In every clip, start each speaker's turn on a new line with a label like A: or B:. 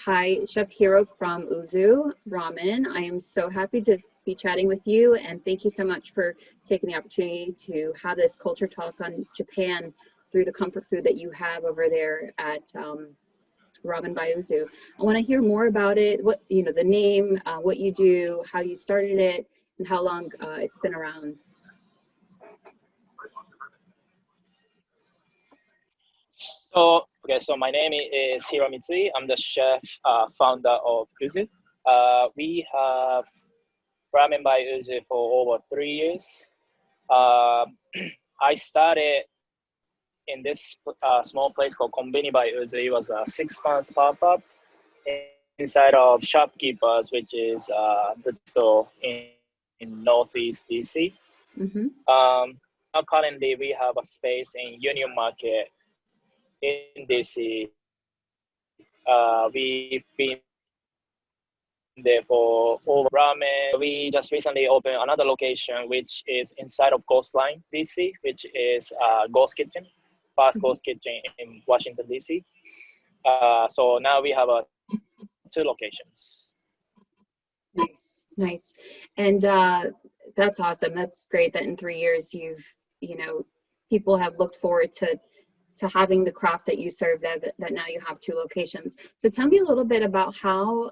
A: Hi, Chef Hiro from Uzu Ramen. I am so happy to be chatting with you, and thank you so much for taking the opportunity to have this culture talk on Japan through the comfort food that you have over there at Ramen by Uzu. I want to hear more about it, what, the name, what you do, how you started it, and how long it's been around.
B: So my name is Hiro Mitsu. I'm the chef, founder of Uzu. We have Ramen by Uzu for over 3 years. I started in this small place called Konbini by Uzu. It was a 6 months pop-up inside of Shopkeepers, which is the store in Northeast DC.
A: Mm-hmm.
B: Now currently we have a space in Union Market in DC. We've been there for over ramen. We just recently opened another location, which is inside of Coastline, DC, which is Ghost Kitchen, Fast Ghost Kitchen in Washington, DC. So now we have 2 locations.
A: Nice. And that's awesome. That's great that in 3 years people have looked forward to having the craft that you serve there, that now you have 2 locations. So tell me a little bit about how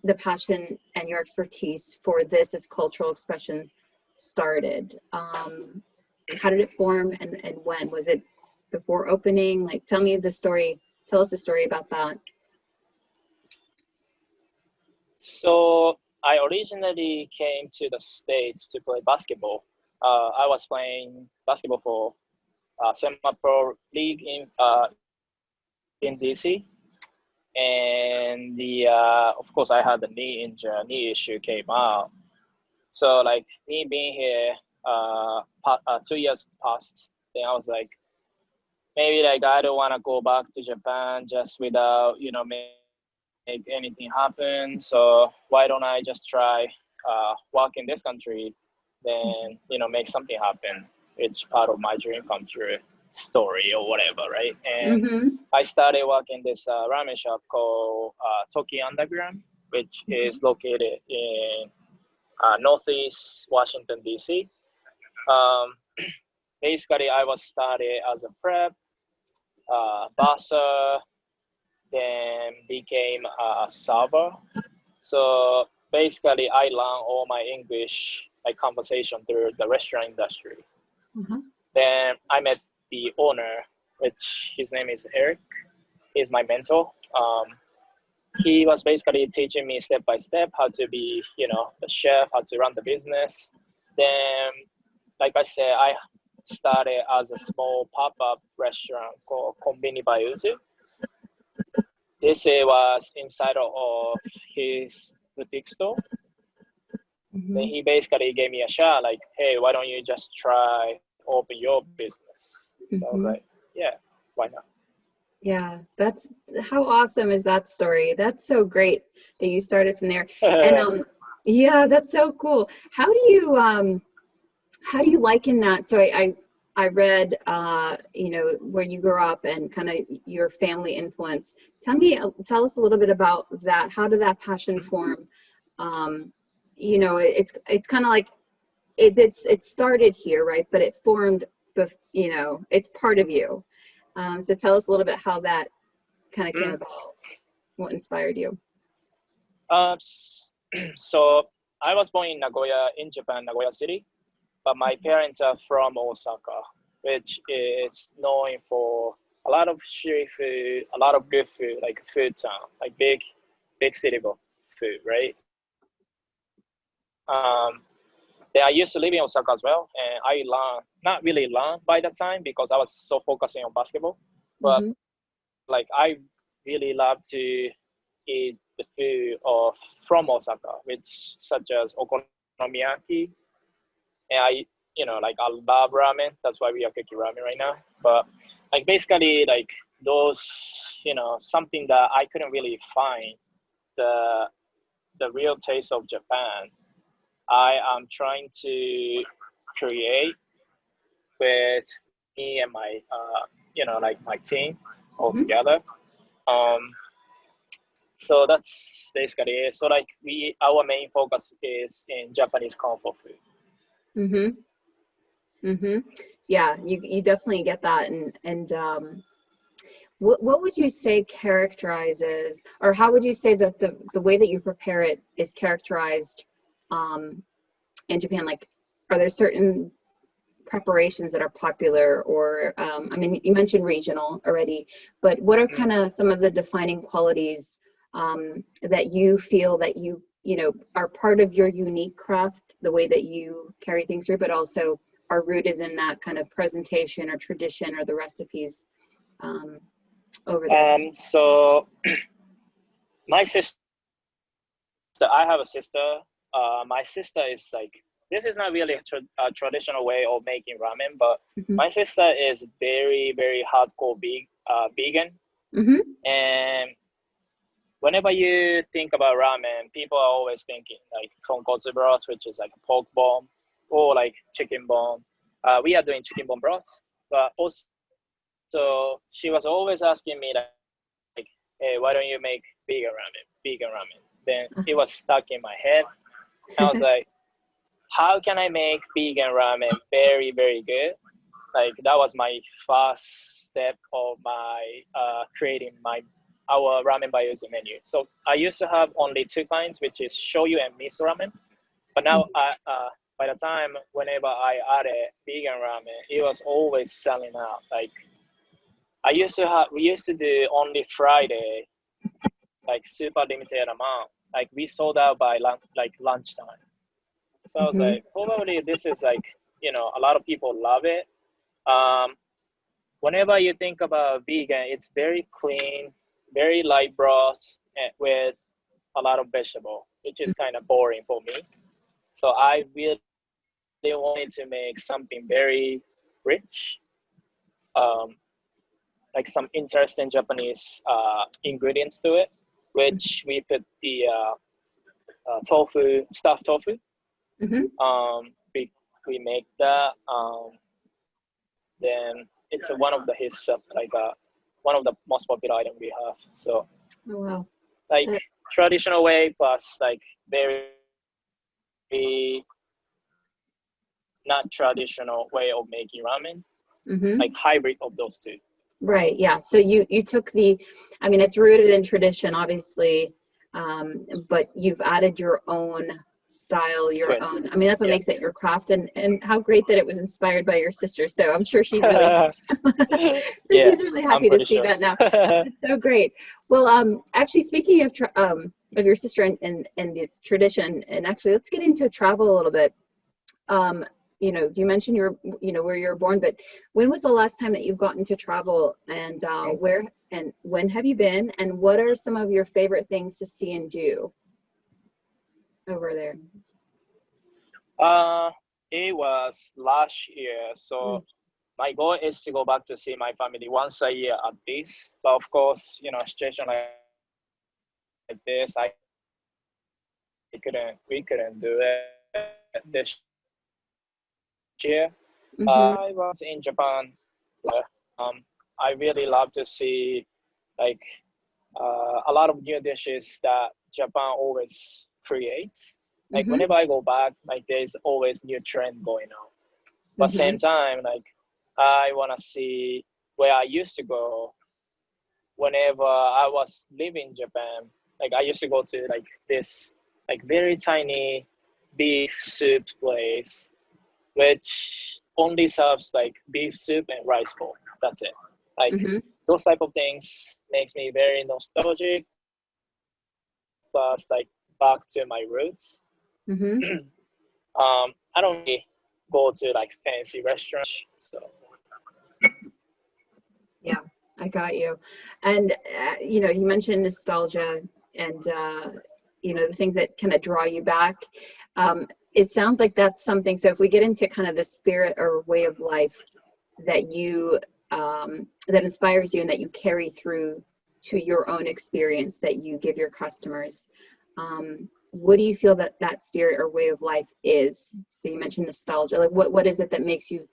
A: the passion and your expertise for this as cultural expression started. How did it form, and when? Was it before opening? Like, tell us the story about that.
B: So I originally came to the States to play basketball. I was playing basketball for semi-pro league in DC, and of course I had the knee issue came out. So like me being here, 2 years passed. Then I was like, maybe like I don't want to go back to Japan just without make anything happen. So why don't I just try work in this country, then make something happen. It's part of my dream come true story or whatever, right? And I started working this ramen shop called Toki Underground, which is located in Northeast Washington, DC. Basically, I was started as a prep, busser, then became a server. So basically, I learned all my English, like conversation through the restaurant industry. Then I met the owner, which his name is Eric. He's my mentor. He was basically teaching me step by step how to be, the chef, how to run the business. Then, like I said, I started as a small pop-up restaurant called Konbini by Uzu. This was inside of his boutique store. Then he basically gave me a shot, like, hey, why don't you just try open your business? So I was like, yeah, why not?
A: Yeah, how awesome is that story? That's so great that you started from there. And yeah, that's so cool. How do you liken that? So I read where you grew up and kind of your family influence. Tell us a little bit about that. How did that passion form? It's kind of like it started here, right? But it formed, it's part of you. So tell us a little bit how that kind of came about. What inspired you?
B: So I was born in Nagoya, in Japan, Nagoya City, but my parents are from Osaka, which is known for a lot of street food, a lot of good food, like food town, like big city of food, right? Then I used to live in Osaka as well, and I not really learned by that time because I was so focusing on basketball, but like I really love to eat the food from Osaka, which such as okonomiyaki, and I love ramen. That's why we are cooking ramen right now. But like basically like those, something that I couldn't really find the real taste of Japan. I am trying to create with me and my my team all together. So that's basically it. So like our main focus is in Japanese comfort food.
A: Yeah, you definitely get that. And what would you say characterizes, or how would you say that the way that you prepare it is characterized in Japan? Like, are there certain preparations that are popular, or I mean, you mentioned regional already, but what are kind of some of the defining qualities that you feel that you know are part of your unique craft, the way that you carry things through, but also are rooted in that kind of presentation or tradition or the recipes over there?
B: So my sister, I have a sister. My sister is like, this is not really a traditional way of making ramen, but my sister is very, very hardcore vegan. And whenever you think about ramen, people are always thinking like tonkotsu broth, which is like a pork bone, or like chicken bone. We are doing chicken bone broth, but also she was always asking me like, hey, why don't you make vegan ramen? Then it was stuck in my head. I was like, how can I make vegan ramen very, very good? Like that was my first step of my creating our ramen by Uzu menu. So I used to have only two kinds, which is shoyu and miso ramen. But now by the time whenever I added vegan ramen, it was always selling out. Like we used to do only Friday, like super limited amount. Like we sold out by lunchtime. So I was like, probably this is like, a lot of people love it. Whenever you think about vegan, it's very clean, very light broth with a lot of vegetable, which is kind of boring for me. So I really wanted to make something very rich, like some interesting Japanese ingredients to it, which we put the tofu, stuffed tofu. We make that. Then it's one of his one of the most popular item we have. So, like traditional way plus like very not traditional way of making ramen, like hybrid of those two.
A: Right. Yeah. So you took I mean, it's rooted in tradition, obviously, but you've added your own style, your
B: Twist.
A: own. I mean, that's what makes it your craft, and how great that it was inspired by your sister. So I'm sure she's really she's really happy to see that now. It's so great. Well, actually, speaking of your sister and the tradition, and actually, let's get into travel a little bit. You mentioned where you were born, but when was the last time that you've gotten to travel, and where and when have you been, and what are some of your favorite things to see and do over there?
B: It was last year, so my goal is to go back to see my family once a year at least. But of course, situation like this, we couldn't do it this year. I was in Japan. I really love to see like a lot of new dishes that Japan always creates. Like whenever I go back, like there's always new trend going on. But same time, like I wanna see where I used to go whenever I was living in Japan. Like I used to go to like this like very tiny beef soup place, which only serves like beef soup and rice bowl. That's it. Like those type of things makes me very nostalgic, plus like back to my roots. I don't really go to like fancy restaurants, so.
A: Yeah, I got you. And you mentioned nostalgia and the things that kind of draw you back. It sounds like that's something. So if we get into kind of the spirit or way of life that you that inspires you and that you carry through to your own experience that you give your customers, what do you feel that spirit or way of life is? So you mentioned nostalgia. Like what is it that makes you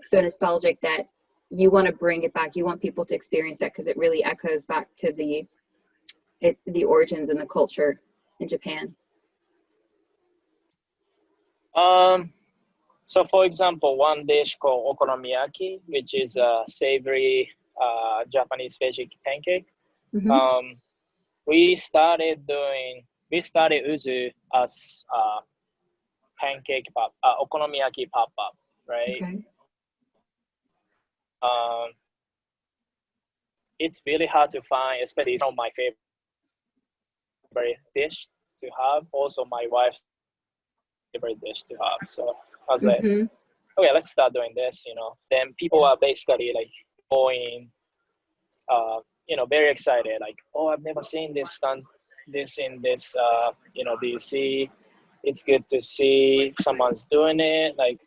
A: so nostalgic that you want to bring it back? You want people to experience that because it really echoes back to the the origins and the culture in Japan?
B: So for example, one dish called okonomiyaki, which is a savory Japanese veggie pancake.
A: Mm-hmm.
B: We started Uzu as pancake okonomiyaki pop-up, right?
A: Okay.
B: It's really hard to find, especially it's one of my favorite dish to have. Also, my wife's favorite dish to have. So I was like,
A: Mm-hmm.
B: okay, let's start doing this. Then people are basically like going, very excited. Like, oh, I've never seen this done, this in this, DC. It's good to see someone's doing it. Like,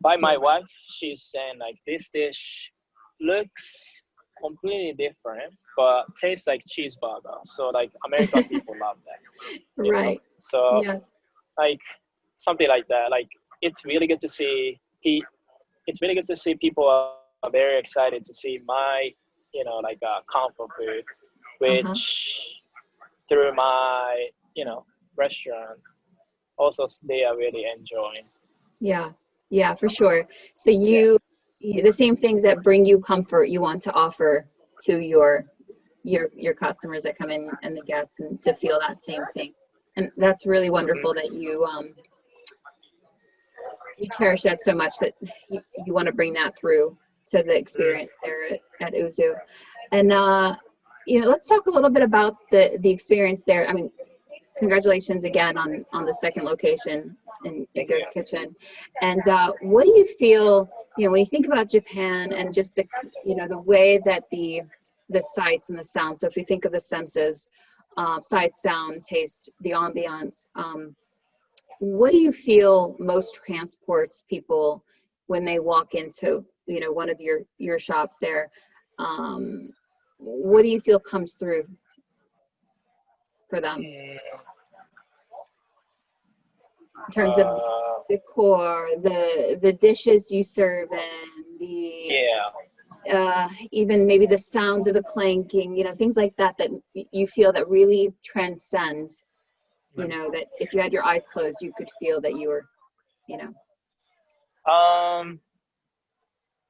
B: by my wife, she's saying like this dish looks completely different, but tastes like cheeseburger. So like American people love that,
A: Right.
B: So
A: Yes.
B: like something like that. Like it's really good to see. It's really good to see people are very excited to see my, comfort food,
A: Uh-huh.
B: which through my, restaurant, also they are really enjoying.
A: Yeah. Yeah, for sure. So the same things that bring you comfort, you want to offer to your customers that come in and the guests, and to feel that same thing. And that's really wonderful that you cherish that so much that you want to bring that through to the experience there at Uzu. And let's talk a little bit about the experience there. I mean, congratulations again on the second location in
B: Thank you.
A: Ghost Kitchen. And what do you feel, when you think about Japan and just the way that the sights and the sound, so if you think of the senses, sight, sound, taste, the ambiance, what do you feel most transports people when they walk into, one of your shops there? What do you feel comes through for them in terms of
B: Uh,
A: decor, the dishes you serve, and the even maybe the sounds of the clanking, things like that you feel that really transcend, that if you had your eyes closed, you could feel that you were, you know.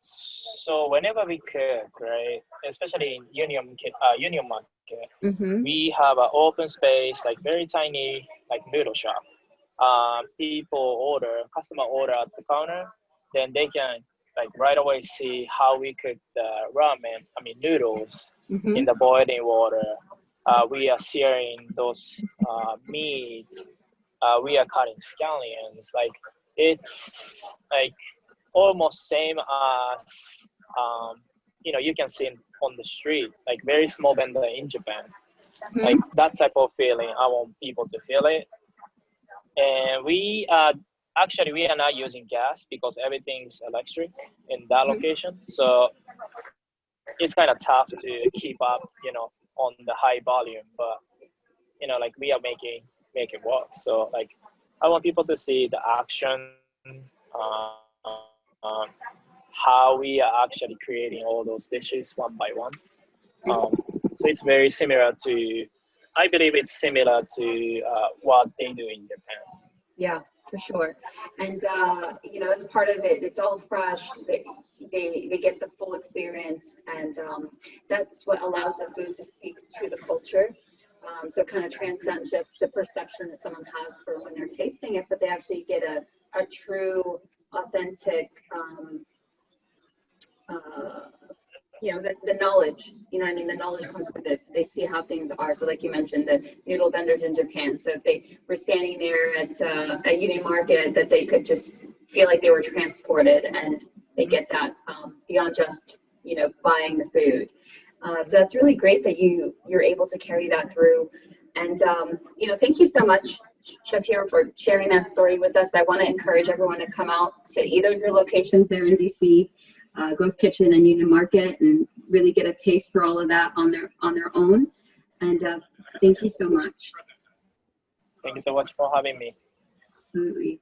B: So whenever we cook, right, especially in Union Market,
A: Mm-hmm.
B: we have an open space, like very tiny, like noodle shop. Customer order at the counter, then they can like right away see how we cook the ramen, noodles
A: Mm-hmm.
B: in the boiling water. We are searing those meat. We are cutting scallions. Like it's like almost same as you can see on the street, like very small vendor in Japan. Like
A: Mm-hmm.
B: that type of feeling, I want people to feel it. And we are not using gas because everything's electric in that location. So it's kind of tough to keep up, on the high volume. But like we are making it work. So like I want people to see the action, how we are actually creating all those dishes one by one. So it's very similar to, I believe it's similar to what they do in Japan.
A: Yeah, for sure. And it's part of it. It's all fresh. They get the full experience, and that's what allows the food to speak to the culture. So it kind of transcends just the perception that someone has for when they're tasting it, but they actually get a true, authentic, uh, the knowledge, what I mean? The knowledge comes with it. They see how things are. So like you mentioned, the noodle vendors in Japan. So if they were standing there at a Union Market, that they could just feel like they were transported, and they get that beyond just, buying the food. So that's really great that you're able to carry that through. And, thank you so much, Chef Hiro, for sharing that story with us. I want to encourage everyone to come out to either of your locations there in DC, Ghost Kitchen and Union Market, and really get a taste for all of that on their own. And thank you so much.
B: Thank you so much for having me.
A: Absolutely.